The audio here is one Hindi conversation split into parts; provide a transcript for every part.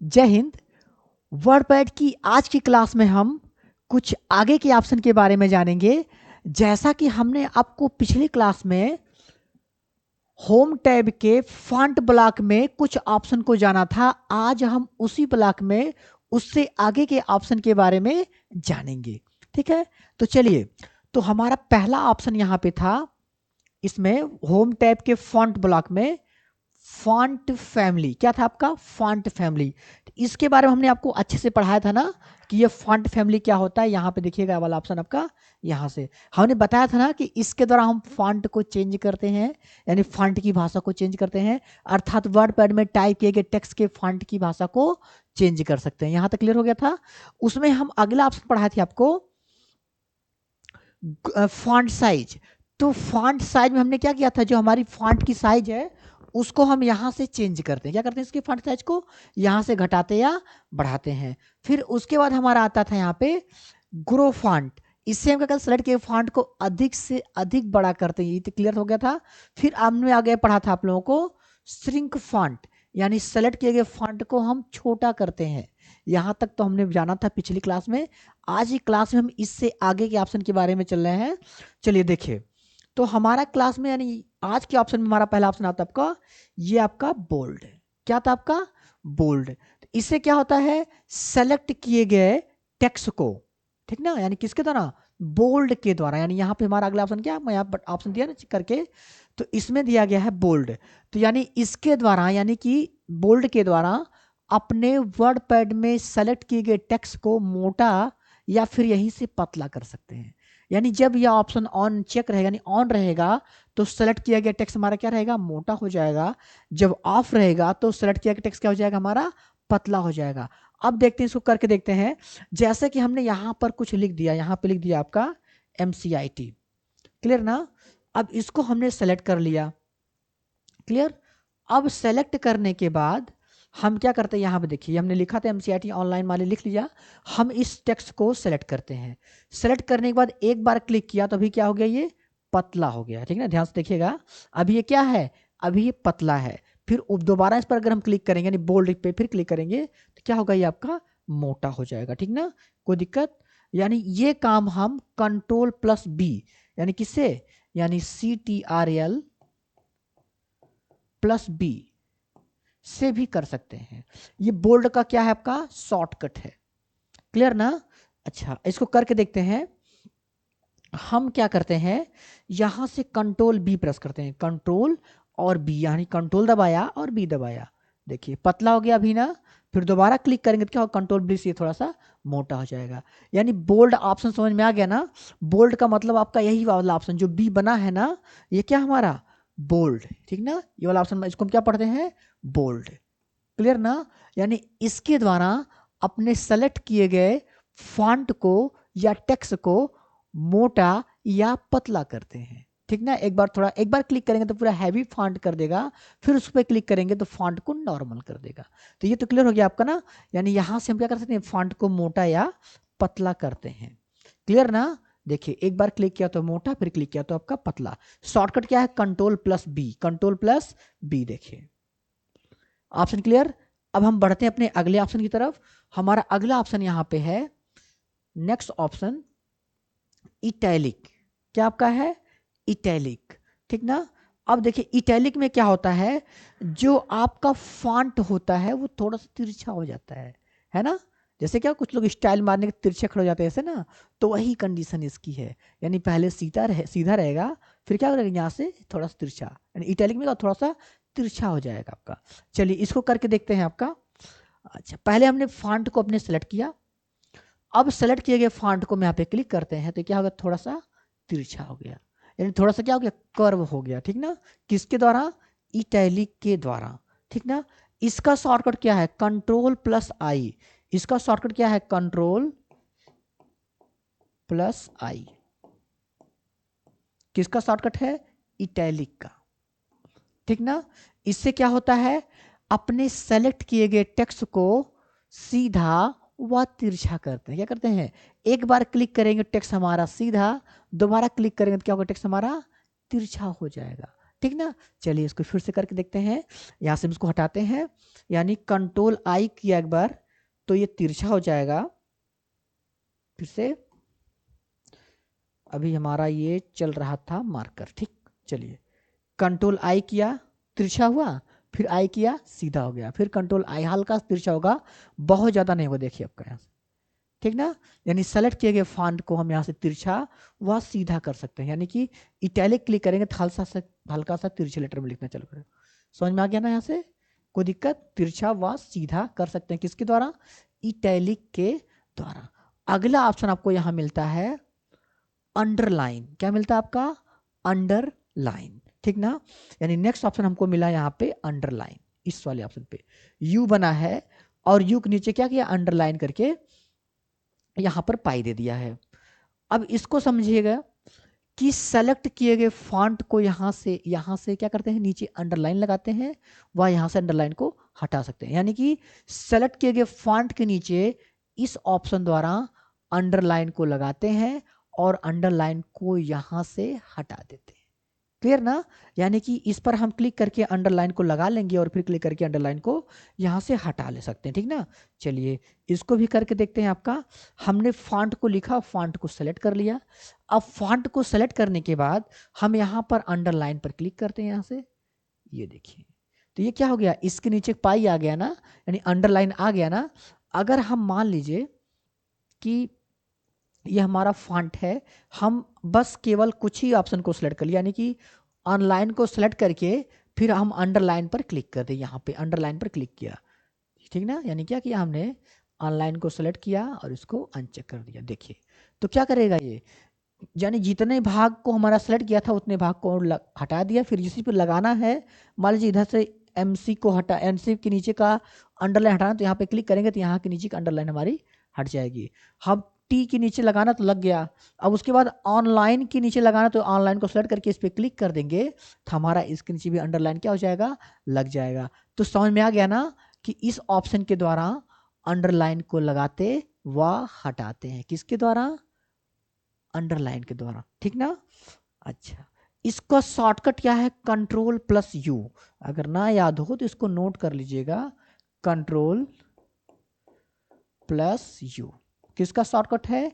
जय हिंद। वर्डपैड की आज की क्लास में हम कुछ आगे के ऑप्शन के बारे में जानेंगे। जैसा कि हमने आपको पिछली क्लास में होम टैब के फॉन्ट ब्लॉक में कुछ ऑप्शन को जाना था, आज हम उसी ब्लॉक में उससे आगे के ऑप्शन के बारे में जानेंगे। ठीक है, तो चलिए। तो हमारा पहला ऑप्शन यहाँ पे था, इसमें होम टैब के फॉन्ट ब्लॉक में फॉन्ट फैमिली। क्या था आपका? Font family. इसके बारे में हमने आपको अच्छे से पढ़ाया था ना कि ये फॉन्ट फैमिली क्या होता है। यहाँ पे देखिएगा वाला ऑप्शन आपका, यहाँ से हमने बताया था ना कि इसके द्वारा हम फॉन्ट को चेंज करते हैं, यानी फॉन्ट की भाषा को चेंज करते हैं, अर्थात वर्डपैड में टाइप किए गए टेक्स्ट के फॉन्ट की भाषा को चेंज कर सकते हैं। यहाँ तक क्लियर हो गया था। उसमें हम अगला ऑप्शन पढ़ाए थे आपको, फॉन्ट साइज। तो फॉन्ट साइज में हमने क्या किया था, जो हमारी फॉन्ट की साइज है उसको हम यहाँ से चेंज करते हैं। क्या करते हैं? इसके फॉन्ट साइज को यहाँ से घटाते या बढ़ाते हैं। फिर उसके बाद हमारा आता था यहाँ पे ग्रो फॉन्ट। इससे हम क्या करते, सेलेक्ट किए फॉन्ट को अधिक से अधिक बड़ा करते हैं। ये तो क्लियर हो गया था। फिर हमने आगे पढ़ा था आप लोगों को श्रिंक फॉन्ट, यानी सेलेक्ट किए गए फॉन्ट को हम छोटा करते हैं। यहाँ तक तो हमने जाना था पिछली क्लास में। आज की क्लास में हम इससे आगे के ऑप्शन के बारे में चल रहे हैं। चलिए देखिए, तो हमारा क्लास में यानी आज के ऑप्शन में हमारा पहला ऑप्शन आता है आपका, ये आपका बोल्ड। क्या था आपका? बोल्ड। तो इससे क्या होता है, सेलेक्ट किए गए टेक्स्ट को, ठीक ना, यानी किसके द्वारा? बोल्ड के द्वारा। यानी यहाँ पे हमारा अगला ऑप्शन क्या, मैं यहाँ पर ऑप्शन दिया ना चेक करके, तो इसमें दिया गया है बोल्ड। तो यानी इसके द्वारा, यानी कि बोल्ड के द्वारा अपने वर्ड पैड में सेलेक्ट किए गए टेक्स्ट को मोटा या फिर यहीं से पतला कर सकते हैं। यानी जब यह ऑप्शन ऑन चेक रहेगा, यानी ऑन रहेगा, तो सेलेक्ट किया गया टेक्स्ट हमारा क्या रहेगा? मोटा हो जाएगा। जब ऑफ रहेगा तो सेलेक्ट किया गया टेक्स्ट क्या हो जाएगा? हमारा पतला हो जाएगा। अब देखते हैं, इसको करके देखते हैं। जैसे कि हमने यहाँ पर कुछ लिख दिया, यहाँ पे लिख दिया आपका MCIT, क्लियर ना। अब इसको हमने सेलेक्ट कर लिया, क्लियर। अब सेलेक्ट करने के बाद हम क्या करते हैं, यहाँ पे देखिए हमने लिखा था MCIT ऑनलाइन वाले, लिख लिया। हम इस टेक्स्ट को सेलेक्ट करते हैं। सेलेक्ट करने के बाद एक बार क्लिक किया तो अभी क्या हो गया? ये पतला हो गया, ठीक ना, ध्यान से देखिएगा। अभी ये क्या है? अभी ये पतला है। फिर दोबारा इस पर अगर हम क्लिक करेंगे, यानी बोल्ड पे फिर क्लिक करेंगे, तो क्या होगा? ये आपका मोटा हो जाएगा, ठीक ना, कोई दिक्कत। यानी ये काम हम Ctrl+B, यानी किससे? यानी CTRL+B से भी कर सकते हैं। ये बोल्ड का क्या है? आपका शॉर्टकट है, क्लियर ना। अच्छा, इसको करके देखते हैं। हम क्या करते हैं, यहां से Ctrl+B प्रेस करते हैं, Ctrl और B, यानी कंट्रोल दबाया और B दबाया, देखिए पतला हो गया अभी ना। फिर दोबारा क्लिक करेंगे तो क्या होगा? Ctrl+B से थोड़ा सा मोटा हो जाएगा। यानी बोल्ड ऑप्शन समझ में आ गया ना। बोल्ड का मतलब आपका यही वाला ऑप्शन जो B बना है ना, ये क्या हमारा? बोल्ड, ठीक ना। ये वाला ऑप्शन इसको हम क्या पढ़ते हैं? बोल्ड, क्लियर ना। यानी इसके द्वारा अपने सेलेक्ट किए गए फॉन्ट को या टेक्स्ट को मोटा या पतला करते हैं, ठीक ना। एक बार क्लिक करेंगे तो पूरा हैवी फॉन्ट कर देगा, फिर उस पर क्लिक करेंगे तो फॉन्ट को नॉर्मल कर देगा। तो ये तो क्लियर हो गया आपका ना। यानी यहां से हम क्या कर सकते हैं? फॉन्ट को मोटा या पतला करते हैं, क्लियर ना। देखिए एक बार क्लिक किया तो मोटा, फिर क्लिक किया तो आपका पतला। शॉर्टकट क्या है? Ctrl+B, Ctrl+B। देखिए ऑप्शन क्लियर। अब हम बढ़ते हैं अपने अगले ऑप्शन की तरफ। हमारा अगला ऑप्शन यहाँ पे है, नेक्स्ट ऑप्शन इटैलिक। क्या आपका है? इटैलिक, ठीक ना। अब देखिए इटैलिक में क्या होता है, जो आपका फॉन्ट होता है वो थोड़ा सा तिरछा हो जाता है ना। जैसे क्या कुछ लोग स्टाइल मारने के तिरछे खड़े हो जाते हैं ऐसे ना, तो वही कंडीशन इसकी है। यानी पहले सीधा रहेगा, फिर क्या करेगा? यहाँ से थोड़ा सा तिरछा, यानी इटैलिक में थोड़ा सा तिरछा हो जाएगा आपका। चलिए इसको करके देखते हैं आपका। अच्छा, पहले हमने फॉन्ट को अपने सेलेक्ट किया। अब सेलेक्ट किए गए फॉन्ट को मैं यहाँ पे क्लिक करते हैं तो क्या होगा? थोड़ा सा तिरछा हो गया, यानी थोड़ा सा क्या हो गया? कर्व हो गया, ठीक ना। किसके द्वारा? इटैलिक के द्वारा, ठीक ना। इसका शॉर्टकट क्या है? Ctrl+I। इसका शॉर्टकट क्या है? Ctrl+I। किसका शॉर्टकट है? इटैलिक का, ठीक ना। इससे क्या होता है, अपने सेलेक्ट किए गए टेक्स्ट को सीधा व तिरछा करते हैं। क्या करते हैं? एक बार क्लिक करेंगे टेक्स्ट हमारा सीधा, दोबारा क्लिक करेंगे तो क्या होगा? टेक्स्ट हमारा तिरछा हो जाएगा। ठीक ना। चलिए इसको फिर से करके देखते हैं। यहाँ से हम इसको हटाते हैं, यानी कंट्रोल आई किया एक बार तो ये तिरछा हो जाएगा। फिर से अभी हमारा ये चल रहा था मार्कर, ठीक। चलिए कंट्रोल आई किया तिरछा हुआ, फिर आई किया सीधा हो गया, फिर कंट्रोल आई हल्का तिरछा होगा, बहुत ज़्यादा नहीं होगा। देखिए आपका यहाँ से, ठीक ना। यानी सेलेक्ट किए गए फॉन्ट को हम यहाँ से तिरछा व सीधा कर सकते हैं, यानी कि इटैलिक क्लिक करेंगे तो हल्का सा तिरछे लेटर में लिखना चालू करें। समझ में आ गया ना। यहाँ से कोई दिक्कत, तिरछा व सीधा कर सकते हैं किसके द्वारा, इटैलिक के द्वारा। अगला ऑप्शन आपको यहाँ मिलता है अंडरलाइन। क्या मिलता है आपका, अंडरलाइन, ठीक ना। यानी नेक्स्ट ऑप्शन हमको मिला यहाँ पे अंडरलाइन। इस वाले ऑप्शन पे यू बना है और यू के नीचे क्या किया, अंडरलाइन करके यहां पर पाई दे दिया है। अब इसको समझिएगा कि सेलेक्ट किए गए फॉन्ट को यहां से क्या करते हैं, नीचे अंडरलाइन लगाते हैं, वह यहां से अंडरलाइन को हटा सकते हैं। यानी कि सेलेक्ट किए गए फॉन्ट के नीचे इस ऑप्शन द्वारा अंडरलाइन को लगाते हैं और अंडरलाइन को यहां से हटा देते हैं। क्लियर ना। यानी कि इस पर हम क्लिक करके अंडरलाइन को लगा लेंगे और फिर क्लिक करके अंडरलाइन को यहां से हटा ले सकते हैं, ठीक ना। चलिए इसको भी करके देखते हैं। आपका हमने फॉन्ट को लिखा, फॉन्ट को सेलेक्ट कर लिया। अब फॉन्ट को सेलेक्ट करने के बाद हम यहाँ पर अंडरलाइन पर क्लिक करते हैं यहाँ से, ये देखिए तो ये क्या हो गया, इसके नीचे पाई आ गया ना, यानी अंडरलाइन आ गया ना। अगर हम मान लीजिए कि ये हमारा फॉन्ट है, हम बस केवल कुछ ही ऑप्शन को सिलेक्ट कर लिया, यानी कि ऑनलाइन को सिलेक्ट करके फिर हम अंडरलाइन पर क्लिक कर दें। यहाँ पे अंडरलाइन पर क्लिक किया, ठीक ना। यानी क्या किया हमने, ऑनलाइन को सेलेक्ट किया और इसको अनचेक कर दिया। देखिए तो क्या करेगा ये, यानी जितने भाग को हमारा सेलेक्ट किया था उतने भाग को हटा दिया। फिर जिसी पे लगाना है, मान लीजिए इधर से एमसी को हटा, एमसी के नीचे का अंडरलाइन हटाना, तो यहाँ पे क्लिक करेंगे तो यहाँ के नीचे का अंडरलाइन हमारी हट जाएगी। हम टी के नीचे लगाना तो लग गया, अब उसके बाद ऑनलाइन के नीचे लगाना, तो ऑनलाइन को सेलेक्ट करके इस पर क्लिक कर देंगे तो हमारा इसके नीचे भी अंडरलाइन क्या हो जाएगा, लग जाएगा। तो समझ में आ गया ना कि इस ऑप्शन के द्वारा अंडरलाइन को लगाते व हटाते हैं, किसके द्वारा, अंडरलाइन के द्वारा, ठीक ना। अच्छा इसका शॉर्टकट क्या है, कंट्रोल प्लस यू। अगर ना याद हो तो इसको नोट कर लीजिएगा, कंट्रोल प्लस यू किसका शॉर्टकट है,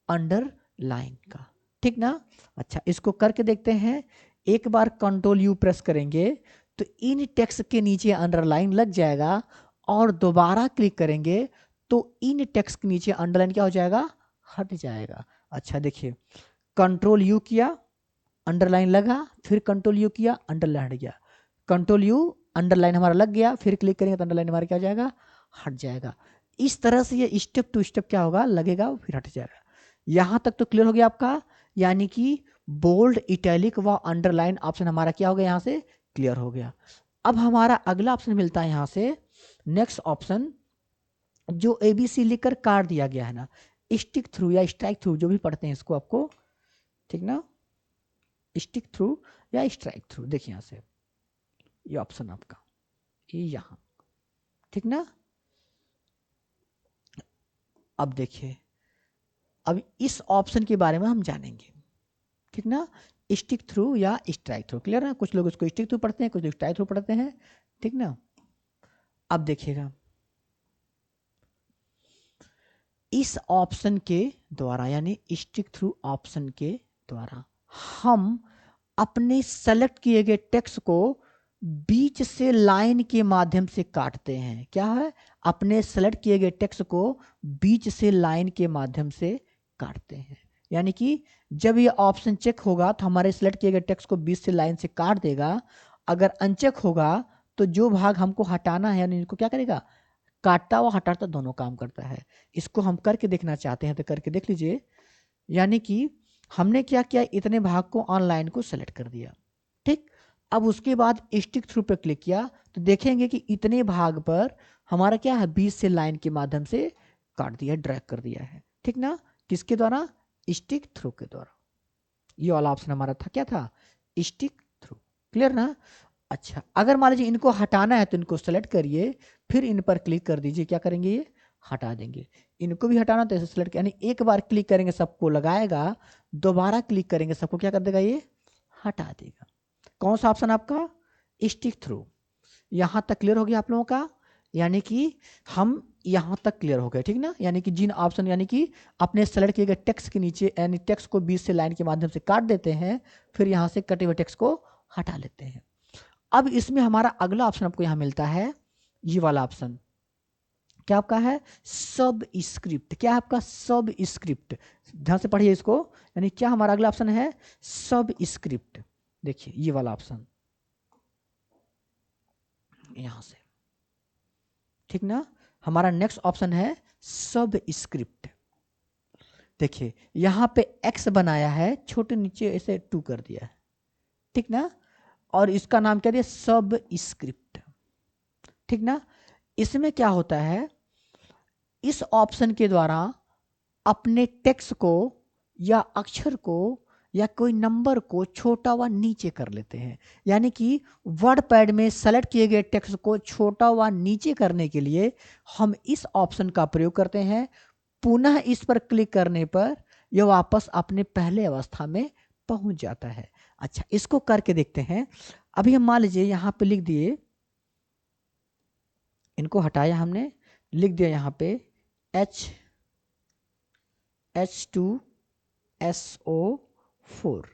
अंडरलाइन का, ठीक ना। अच्छा इसको करके देखते हैं। एक बार कंट्रोल यू प्रेस करेंगे तो इन टेक्स्ट के नीचे अंडरलाइन लग जाएगा, और दोबारा क्लिक करेंगे तो इन टेक्स्ट के नीचे अंडरलाइन क्या हो जाएगा, हट जाएगा। अच्छा देखिए कंट्रोल यू किया, अंडरलाइन लगा, फिर कंट्रोल यू किया, अंडरलाइन हट गया, कंट्रोल यू अंडरलाइन हमारा लग गया, फिर क्लिक करेंगे तो अंडरलाइन हमारा क्या हो जाएगा, हट जाएगा। इस तरह से ये स्टेप टू स्टेप क्या होगा, लगेगा फिर हट जाएगा। यहां तक तो क्लियर हो गया आपका। यानी कि बोल्ड, इटैलिक व अंडरलाइन ऑप्शन हमारा क्या हो गया, यहां से क्लियर हो गया। अब हमारा अगला ऑप्शन मिलता है यहां से, नेक्स्ट ऑप्शन जो एबीसी लिखकर काट दिया गया है ना, स्टिक थ्रू या स्ट्राइक थ्रू जो भी पढ़ते हैं इसको आपको, ठीक ना, स्टिक थ्रू या स्ट्राइक थ्रू। देखिए यहां से ये ऑप्शन आपका ये यहां, ठीक ना। अब देखिए अब इस ऑप्शन के बारे में हम जानेंगे, ठीक ना, स्टिक थ्रू या स्ट्राइक थ्रू। क्लियर है, कुछ लोग इसको स्टिक थ्रू पढ़ते हैं, कुछ लोग स्ट्राइक थ्रू पढ़ते हैं, ठीक ना। अब देखिएगा इस ऑप्शन के द्वारा, यानी स्टिक थ्रू ऑप्शन के द्वारा हम अपने सेलेक्ट किए गए टेक्स्ट को बीच से लाइन के माध्यम से काटते हैं। क्या है, अपने सेलेक्ट किए गए टेक्स्ट को बीच से लाइन के माध्यम से काटते हैं। यानी कि जब ये ऑप्शन चेक होगा तो हमारे सेलेक्ट किए गए टेक्स्ट को बीच से लाइन से काट देगा। अगर अनचेक होगा तो जो भाग हमको हटाना है, यानी इनको क्या करेगा, काटता व हटाता दोनों काम करता है। इसको हम करके देखना चाहते हैं तो करके देख लीजिए। यानी कि हमने क्या किया, इतने भाग को ऑनलाइन को सेलेक्ट कर दिया, ठीक। अब उसके बाद स्टिक थ्रू पे क्लिक किया तो देखेंगे कि इतने भाग पर हमारा क्या है, बीच से लाइन के माध्यम से काट दिया, ड्रैग कर दिया है, ठीक ना। किसके द्वारा, स्टिक थ्रू के द्वारा। ये वाला ऑप्शन हमारा था, क्या था, स्टिक थ्रू। क्लियर ना। अच्छा अगर मान लीजिए इनको हटाना है तो इनको सेलेक्ट करिए, फिर इन पर क्लिक कर दीजिए, क्या करेंगे, ये हटा देंगे। इनको भी हटाना तो ऐसे सेलेक्ट, यानी एक बार क्लिक करेंगे सबको लगाएगा, दोबारा क्लिक करेंगे सबको क्या कर देगा, ये हटा देगा। कौन सा ऑप्शन आपका? Stick through. यहां तक क्लियर हो गया आप लोगों का? यानी कि हम यहां तक क्लियर हो गए, ठीक ना? यानी कि जिन ऑप्शन, यानी कि अपने सेलेक्ट किए गए टेक्स्ट के नीचे, यानी टेक्स्ट को बीच से लाइन के माध्यम से काट देते हैं, फिर यहां से कटे हुए टेक्स्ट को हटा लेते हैं। अब इसमें हमारा अगला ऑप्शन आपको यहां मिलता है, ये वाला ऑप्शन क्या आपका है? सब स्क्रिप्ट। क्या है आपका? सब स्क्रिप्ट। ध्यान से पढ़िए इसको। यानी क्या हमारा अगला ऑप्शन है? सब स्क्रिप्ट। देखिए ये वाला ऑप्शन यहां से, ठीक ना? हमारा नेक्स्ट ऑप्शन है सब स्क्रिप्ट। देखिए यहां पे एक्स बनाया है, छोटे नीचे ऐसे 2 कर दिया है, ठीक ना? और इसका नाम क्या दिया? सब स्क्रिप्ट, ठीक ना? इसमें क्या होता है, इस ऑप्शन के द्वारा अपने टेक्स्ट को या अक्षर को या कोई नंबर को छोटा व नीचे कर लेते हैं। यानी कि वर्ड पैड में सेलेक्ट किए गए टेक्स्ट को छोटा व नीचे करने के लिए हम इस ऑप्शन का प्रयोग करते हैं। पुनः इस पर क्लिक करने पर यह वापस अपने पहले अवस्था में पहुंच जाता है। अच्छा, इसको करके देखते हैं। अभी हम मान लीजिए यहां पे लिख दिए, इनको हटाया हमने, लिख दिया यहां पे H2SO4,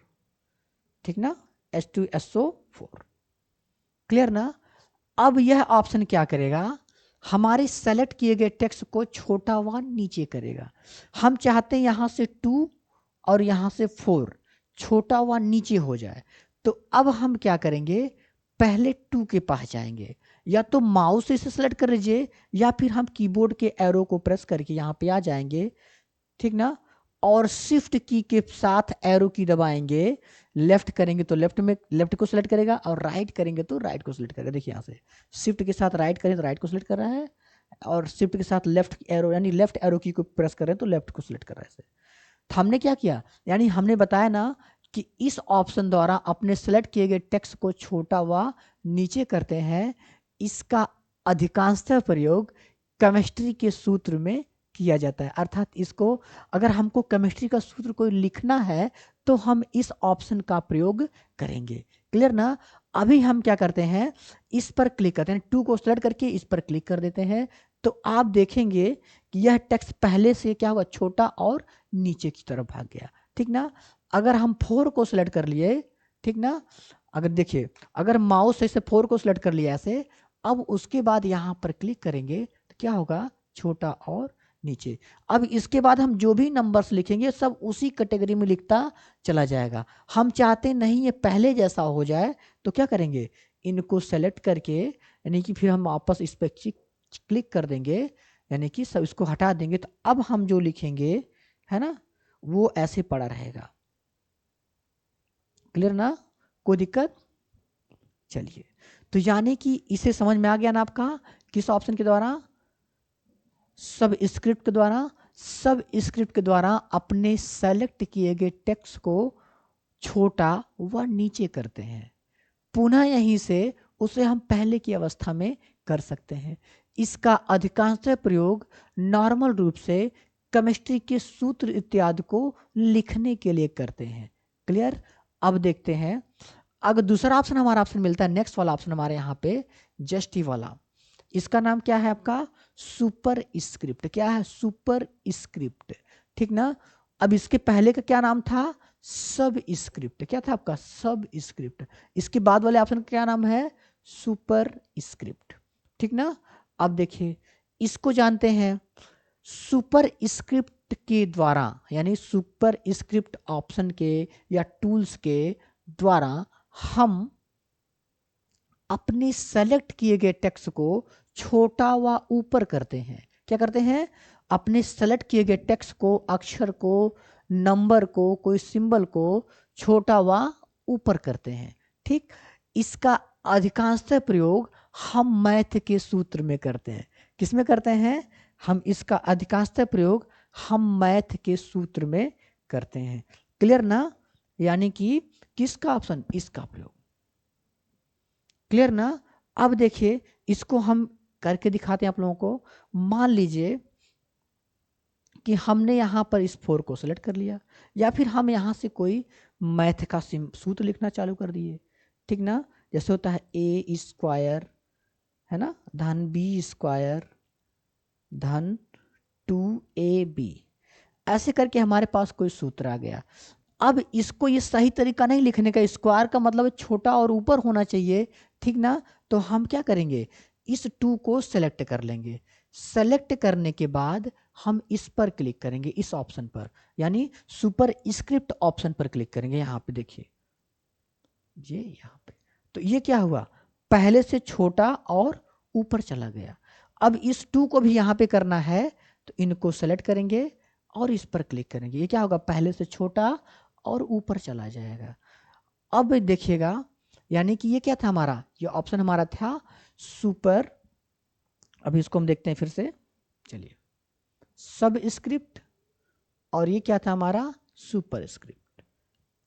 ठीक ना? H2SO4, क्लियर ना? अब यह ऑप्शन क्या करेगा? हमारे सेलेक्ट किए गए टेक्स्ट को छोटा व नीचे करेगा। हम चाहते हैं यहां से 2 और यहां से 4 छोटा व नीचे हो जाए, तो अब हम क्या करेंगे? पहले 2 के पास जाएंगे, या तो माउस से इसे सेलेक्ट कर लीजिए, या फिर हम कीबोर्ड के एरो को प्रेस करके यहां पे आ जाएंगे, ठीक ना? और शिफ्ट की के साथ एरो की दबाएंगे, लेफ्ट करेंगे तो लेफ्ट में लेफ्ट को सिलेक्ट करेगा, और राइट करेंगे तो राइट को सिलेक्ट करेगा। देखिए यहाँ से शिफ्ट के साथ राइट करें तो राइट को सिलेक्ट कर रहा है, और शिफ्ट के साथ लेफ्ट एरो यानी लेफ्ट एरो की को प्रेस करें तो लेफ्ट को सिलेक्ट कर रहा है। तो हमने क्या किया, यानी हमने बताया ना कि इस ऑप्शन द्वारा अपने सेलेक्ट किए गए टेक्स्ट को छोटा व नीचे करते हैं। इसका अधिकांशतः प्रयोग केमिस्ट्री के सूत्र में किया जाता है। अर्थात इसको अगर हमको केमिस्ट्री का सूत्र कोई लिखना है तो हम इस ऑप्शन का प्रयोग करेंगे। क्लियर ना? अभी हम क्या करते हैं, इस पर क्लिक करते हैं, 2 को सेलेक्ट करके इस पर क्लिक कर देते हैं, तो आप देखेंगे कि यह टेक्स्ट पहले से क्या हुआ? छोटा और नीचे की तरफ भाग गया, ठीक ना? अगर हम 4 को सिलेक्ट कर लिए, ठीक ना? अगर देखिए, अगर माउस से 4 को सिलेक्ट कर लिया ऐसे, अब उसके बाद यहां पर क्लिक करेंगे तो क्या होगा? छोटा और नीचे। अब इसके बाद हम जो भी नंबर्स लिखेंगे सब उसी कैटेगरी में लिखता चला जाएगा। हम चाहते नहीं ये पहले जैसा हो जाए, तो क्या करेंगे? इनको सेलेक्ट करके, यानी कि फिर हम वापस इस पर क्लिक कर देंगे, यानी कि सब इसको हटा देंगे, तो अब हम जो लिखेंगे, है ना, वो ऐसे पड़ा रहेगा। क्लियर ना? कोई दिक्कत? चलिए, तो यानी कि इसे समझ में आ गया ना आपका? किस ऑप्शन के द्वारा? सब स्क्रिप्ट के द्वारा। सब स्क्रिप्ट के द्वारा अपने सेलेक्ट किए गए टेक्स्ट को छोटा व नीचे करते हैं। पुनः यहीं से उसे हम पहले की अवस्था में कर सकते हैं। इसका अधिकांशतः प्रयोग नॉर्मल रूप से केमिस्ट्री के सूत्र इत्यादि को लिखने के लिए करते हैं। क्लियर? अब देखते हैं, अगर दूसरा ऑप्शन हमारा ऑप्शन मिलता है, नेक्स्ट वाला ऑप्शन हमारे यहाँ पे जस्ट वाला, इसका नाम क्या है आपका? Super script. क्या है? सुपर स्क्रिप्ट, ठीक ना? अब इसके पहले का क्या नाम था? सब स्क्रिप्ट। क्या था आपका? सब स्क्रिप्ट। इसके बाद वाले ऑप्शन का क्या नाम है? सुपर स्क्रिप्ट, ठीक ना? अब देखिए, इसको जानते हैं, सुपर स्क्रिप्ट के द्वारा, यानी सुपर स्क्रिप्ट ऑप्शन के या टूल्स के द्वारा हम अपने सेलेक्ट किए गए टेक्स्ट को छोटा व ऊपर करते हैं। क्या करते हैं? अपने सेलेक्ट किए गए टेक्स्ट को, अक्षर को, नंबर को, कोई सिंबल को छोटा व ऊपर करते हैं, ठीक? इसका अधिकांशतः प्रयोग हम मैथ के सूत्र में करते हैं। किस में करते हैं? हम इसका अधिकांशतः प्रयोग हम मैथ के सूत्र में करते हैं। क्लियर ना? यानी कि किसका ऑप्शन? इसका प्रयोग। क्लियर ना? अब देखिए, इसको हम करके दिखाते हैं आप लोगों को। मान लीजिए कि हमने यहां पर इस 4 को सेलेक्ट कर लिया, या फिर हम यहां से कोई मैथ का सूत्र लिखना चालू कर दिए, ठीक ना। जैसे होता है ए स्क्वायर है ना, धन बी स्क्वायर धन 2ab, ऐसे करके हमारे पास कोई सूत्र आ गया। अब इसको ये सही तरीका नहीं लिखने का, स्क्वायर का मतलब छोटा और ऊपर होना चाहिए, ठीक ना। तो हम क्या करेंगे, इस 2 को सेलेक्ट कर लेंगे। सेलेक्ट करने के बाद हम इस पर क्लिक करेंगे, इस ऑप्शन पर, यानी सुपर स्क्रिप्ट ऑप्शन पर क्लिक करेंगे। यहाँ पे देखिए, ये यहाँ पे, तो ये क्या हुआ, पहले से छोटा और ऊपर चला गया। अब इस 2 को भी यहाँ पे करना है, तो इनको सेलेक्ट करेंगे और इस पर क्लिक करेंगे। ये क्या होगा, पहले से छोटा और ऊपर चला जाएगा। अब देखिएगा, यानी कि ये क्या था हमारा, ये ऑप्शन हमारा था सुपर, अभी इसको हम देखते हैं फिर से, चलिए, सब स्क्रिप्ट, और ये क्या था हमारा, सुपर स्क्रिप्ट।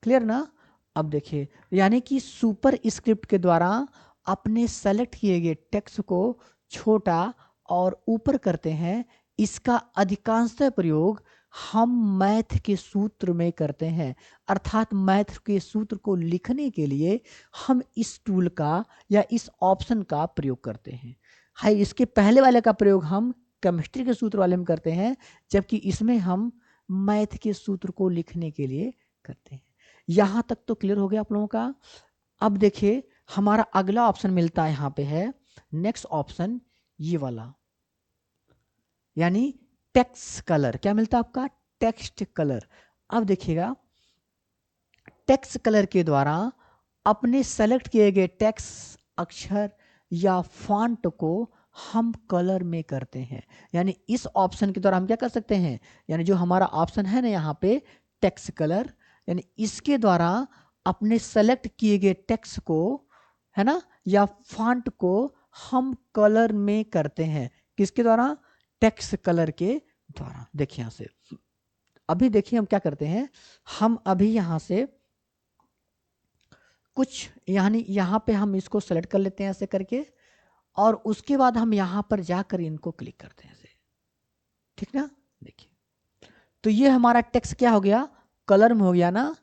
क्लियर ना। अब देखिए, यानी कि सुपर स्क्रिप्ट के द्वारा अपने सेलेक्ट किए गए टेक्स्ट को छोटा और ऊपर करते हैं। इसका अधिकांशतः प्रयोग हम मैथ के सूत्र में करते हैं, अर्थात मैथ के सूत्र को लिखने के लिए हम इस टूल का या इस ऑप्शन का प्रयोग करते हैं। हाय, इसके पहले वाले का प्रयोग हम केमिस्ट्री के सूत्र वाले में करते हैं, जबकि इसमें हम मैथ के सूत्र को लिखने के लिए करते हैं। यहां तक तो क्लियर हो गया आप लोगों का। अब देखिए, हमारा अगला ऑप्शन मिलता है, यहां पे है नेक्स्ट ऑप्शन, ये वाला, यानी टेक्स्ट कलर। क्या मिलता है आपका, टेक्स्ट कलर। अब देखिएगा, टेक्स्ट कलर के द्वारा अपने सेलेक्ट किए गए टेक्स्ट अक्षर या फॉन्ट को हम कलर में करते हैं। यानी इस ऑप्शन के द्वारा हम क्या कर सकते हैं, यानी जो हमारा ऑप्शन है ना यहाँ पे टेक्स्ट कलर, यानी इसके द्वारा अपने सेलेक्ट किए गए टेक्स्ट को, है ना, या फॉन्ट को हम कलर में करते हैं। किसके द्वारा, टेक्स्ट कलर के द्वारा। देखिए यहां से, अभी देखिए हम क्या करते हैं, हम अभी यहां से कुछ, यानी यहाँ पे हम इसको सेलेक्ट कर लेते हैं ऐसे करके, और उसके बाद हम यहाँ पर जाकर इनको क्लिक करते हैं ऐसे, ठीक ना। देखिए, तो ये हमारा टेक्स्ट क्या हो गया, कलर में हो गया ना।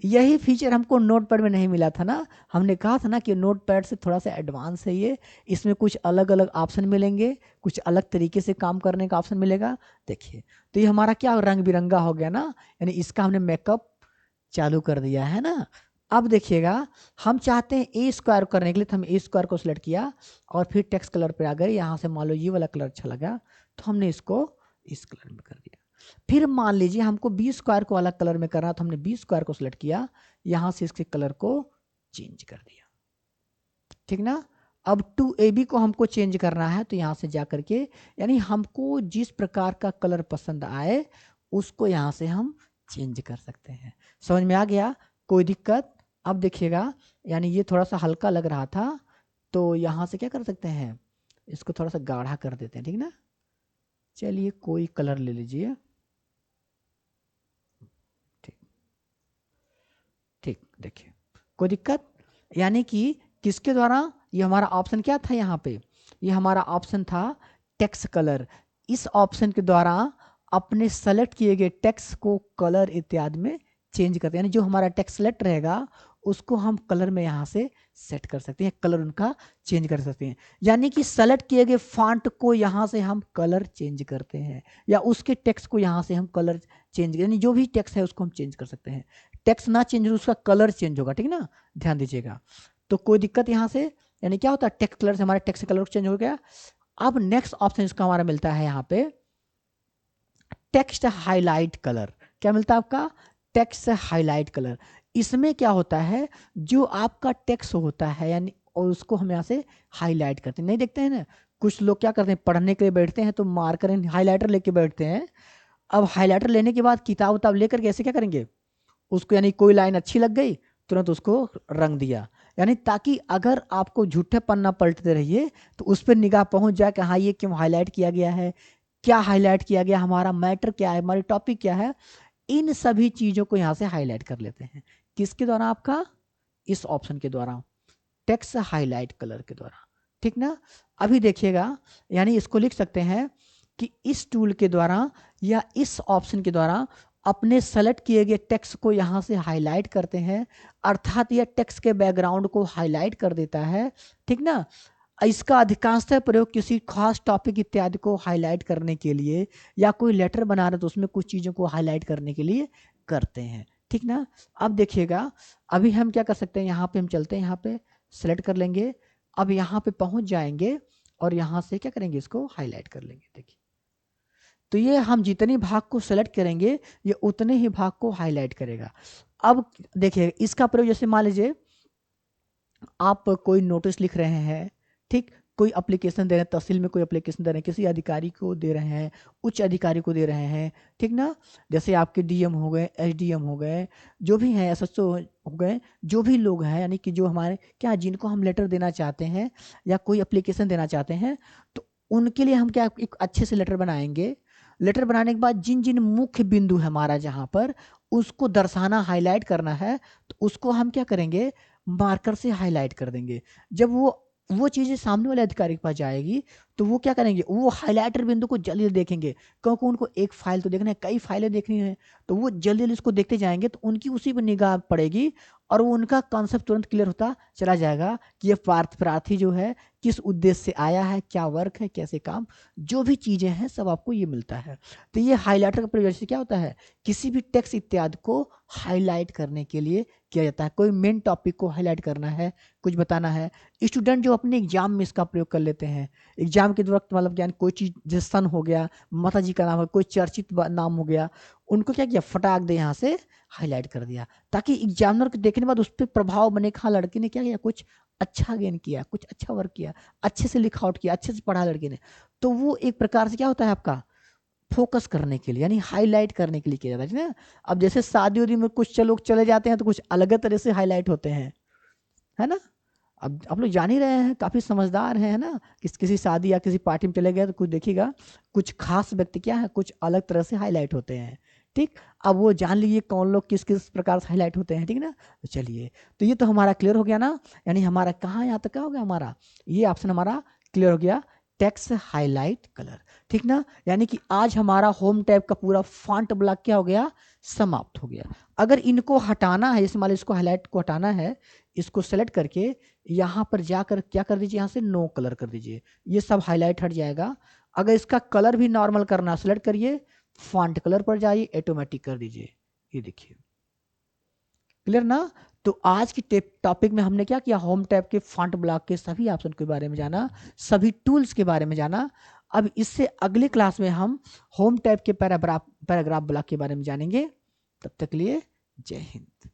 यही फीचर हमको नोटपैड में नहीं मिला था ना। हमने कहा था ना कि नोटपैड से थोड़ा सा एडवांस है ये, इसमें कुछ अलग अलग ऑप्शन मिलेंगे, कुछ अलग तरीके से काम करने का ऑप्शन मिलेगा। देखिए, तो ये हमारा क्या रंग बिरंगा हो गया ना, यानी इसका हमने मेकअप चालू कर दिया है ना। अब देखिएगा, हम चाहते हैं ए स्क्वायर करने के लिए, तो हम ए स्क्वायर को सिलेक्ट किया और फिर टेक्स्ट कलर पे आ गए। यहाँ से मान लो ये वाला कलर अच्छा लगा, तो हमने इसको इस कलर में कर दिया। फिर मान लीजिए हमको बी स्क्वायर को अलग कलर में करना, तो हमने बी स्क्वायर को सिलेक्ट किया, यहाँ से इसके कलर को चेंज कर दिया, ठीक ना। अब 2ab को हमको चेंज करना है, तो यहाँ से जा करके, यानी हमको जिस प्रकार का कलर पसंद आए उसको यहाँ से हम चेंज कर सकते हैं। समझ में आ गया, कोई दिक्कत। अब देखिएगा, यानी ये थोड़ा सा हल्का लग रहा था, तो यहाँ से क्या कर सकते हैं, इसको थोड़ा सा गाढ़ा कर देते हैं, ठीक ना। चलिए कोई कलर ले लीजिए, ठीक ठीक। देखिए, कोई दिक्कत, यानी कि किसके द्वारा, ये हमारा ऑप्शन क्या था यहाँ पे, ये हमारा ऑप्शन था टेक्स्ट कलर। इस ऑप्शन के द्वारा अपने सेलेक्ट किए गए टेक्स्ट को कलर इत्यादि में चेंज करते हैं, यानी जो हमारा टेक्स्ट सेलेक्ट रहेगा उसको हम कलर में यहाँ से सेट कर सकते हैं, कलर उनका चेंज कर सकते हैं। यानी कि सेलेक्ट किए गए फॉन्ट को यहाँ से हम कलर चेंज करते हैं, या उसके टेक्स्ट को यहाँ से हम कलर चेंज, यानी जो भी टेक्स्ट है उसको हम चेंज कर सकते हैं। टेक्स्ट ना चेंज हो, उसका कलर चेंज होगा, ठीक ना, ध्यान दीजिएगा। तो कोई दिक्कत यहाँ से, यानी क्या होता है, टेक्स्ट कलर से हमारा टेक्स्ट कलर चेंज हो गया। अब नेक्स्ट ऑप्शन इसका हमारा मिलता है यहाँ पे टेक्स्ट हाईलाइट कलर। क्या मिलता है आपका, टेक्स्ट हाईलाइट कलर। इसमें क्या होता है, जो आपका टेक्स्ट होता है, यानी और उसको हम यहाँ से हाईलाइट करते हैं। नहीं देखते हैं ना, कुछ लोग क्या करते हैं, पढ़ने के लिए बैठते हैं तो मार्कर हाईलाइटर लेके बैठते हैं। अब हाईलाइटर लेने के बाद किताब उताब लेकर के ऐसे क्या करेंगे उसको, यानी कोई लाइन अच्छी लग गई तुरंत उसको रंग दिया, यानी ताकि अगर आपको झूठे पन्ना पलटते रहिए तो उस पर निगाह पहुंच जाए कि हाँ ये क्यों हाईलाइट किया गया है, क्या हाईलाइट किया गया, हमारा मैटर क्या है, हमारी टॉपिक क्या है। इन सभी चीजों को यहाँ से हाईलाइट कर लेते हैं। किसके द्वारा, आपका इस ऑप्शन के द्वारा, टेक्स्ट हाईलाइट कलर के द्वारा, ठीक ना। अभी देखिएगा, यानी इसको लिख सकते हैं कि इस टूल के द्वारा या इस ऑप्शन के द्वारा अपने सेलेक्ट किए गए टेक्स्ट को यहाँ से हाईलाइट करते हैं, अर्थात यह टेक्स्ट के बैकग्राउंड को हाईलाइट कर देता है, ठीक ना। इसका अधिकांशतः प्रयोग किसी खास टॉपिक इत्यादि को हाईलाइट करने के लिए, या कोई लेटर बना रहे तो उसमें कुछ चीज़ों को हाईलाइट करने के लिए करते हैं, ठीक ना। अब देखिएगा, अभी हम क्या कर सकते हैं, यहाँ पे हम चलते हैं, यहाँ पे सेलेक्ट कर लेंगे, अब यहाँ पे पहुँच जाएंगे और यहाँ से क्या करेंगे, इसको हाईलाइट कर लेंगे। देखिए, तो ये हम जितने भाग को सेलेक्ट करेंगे ये उतने ही भाग को हाईलाइट करेगा। अब देखिए, इसका प्रयोग जैसे मान लीजिए आप कोई नोटिस लिख रहे हैं, ठीक, कोई एप्लीकेशन दे रहे हैं, तहसील में कोई एप्लीकेशन दे रहे हैं, किसी अधिकारी को दे रहे हैं, उच्च अधिकारी को दे रहे हैं, ठीक ना। जैसे आपके डीएम हो गए, एसडीएम हो गए, जो भी हैं, एसएचओ हो गए, जो भी लोग हैं, यानी कि जो हमारे क्या, जिनको हम लेटर देना चाहते हैं या कोई एप्लीकेशन देना चाहते हैं, तो उनके लिए हम क्या एक अच्छे से लेटर बनाएंगे। लेटर बनाने के बाद जिन जिन मुख्य बिंदु है हमारा जहाँ पर उसको दर्शाना, हाईलाइट करना है, तो उसको हम क्या करेंगे, मार्कर से हाईलाइट कर देंगे। जब वो चीज़ें सामने वाले अधिकारी के पास जाएगी तो वो क्या करेंगे, वो हाईलाइटर बिंदु को जल्दी देखेंगे, क्योंकि उनको एक फाइल तो देखना है, कई फाइलें देखनी है, तो वो जल्दी जल्दी उसको देखते जाएंगे, तो उनकी उसी पर निगाह पड़ेगी और वो उनका कॉन्सेप्ट तुरंत क्लियर होता चला जाएगा कि ये प्रार्थी जो है किस उद्देश्य से आया है, क्या वर्क है, कैसे काम, जो भी चीज़ें हैं सब आपको ये मिलता है। तो ये हाईलाइटर का प्रयोग से क्या होता है, किसी भी टेक्स्ट इत्यादि को हाईलाइट करने के लिए किया जाता है। कोई मेन टॉपिक को हाईलाइट करना है, कुछ बताना है, स्टूडेंट जो अपने एग्जाम में इसका प्रयोग कर लेते हैं, एग्जाम के वक्त मतलब ज्ञान कोई चीज़ जैसे सन हो गया, माता जी का नाम है, कोई चर्चित नाम हो गया, उनको क्या किया, फटाक दे यहाँ से हाईलाइट कर दिया, ताकि एग्जामिनर को देखने के बाद उस पर प्रभाव बने, हाँ लड़के ने क्या किया, कुछ अच्छा गेन किया, कुछ अच्छा वर्क किया, अच्छे से लिखा आउट किया, अच्छे से पढ़ा लड़के ने। तो वो एक प्रकार से क्या होता है आपका, फोकस करने के लिए, यानी हाईलाइट करने के लिए किया जाता है ना। अब जैसे शादी उदी में कुछ लोग चले जाते हैं तो कुछ अलग तरह से हाईलाइट होते हैं, है ना। अब आप लोग जान ही रहे हैं, काफ़ी समझदार हैं, है ना। किसी शादी या किसी पार्टी में चले गए तो कुछ देखिएगा, कुछ खास व्यक्ति क्या है, कुछ अलग तरह से हाईलाइट होते हैं, ठीक। अब वो जान लीजिए कौन लोग किस किस प्रकार से हाईलाइट होते हैं, ठीक ना। तो चलिए, तो ये तो हमारा क्लियर हो गया ना, यानी हमारा कहाँ यहाँ तक क्या हो गया, हमारा ये ऑप्शन हमारा क्लियर हो गया, टेक्स्ट हाईलाइट कलर, ठीक ना। यानी कि आज हमारा होम टैब का पूरा फॉन्ट ब्लॉक क्या हो गया, समाप्त हो गया। अगर इनको हटाना है, जैसे मान लीजिए इसको हाईलाइट को हटाना है, इसको सेलेक्ट करके यहाँ पर जाकर क्या कर दीजिए, यहाँ से नो कलर कर दीजिए, ये सब हाईलाइट हट जाएगा। अगर इसका कलर भी नॉर्मल करना, सेलेक्ट करिए, फॉन्ट कलर पर जाइए, ऑटोमेटिक कर दीजिए, ये देखिए, क्लियर ना। तो आज की टॉपिक में हमने क्या किया, होम टैब के फॉन्ट ब्लॉक के सभी ऑप्शन के बारे में जाना, सभी टूल्स के बारे में जाना। अब इससे अगले क्लास में हम होम टैब के पैराग्राफ ब्लॉक के बारे में जानेंगे। तब तक के लिए जय हिंद।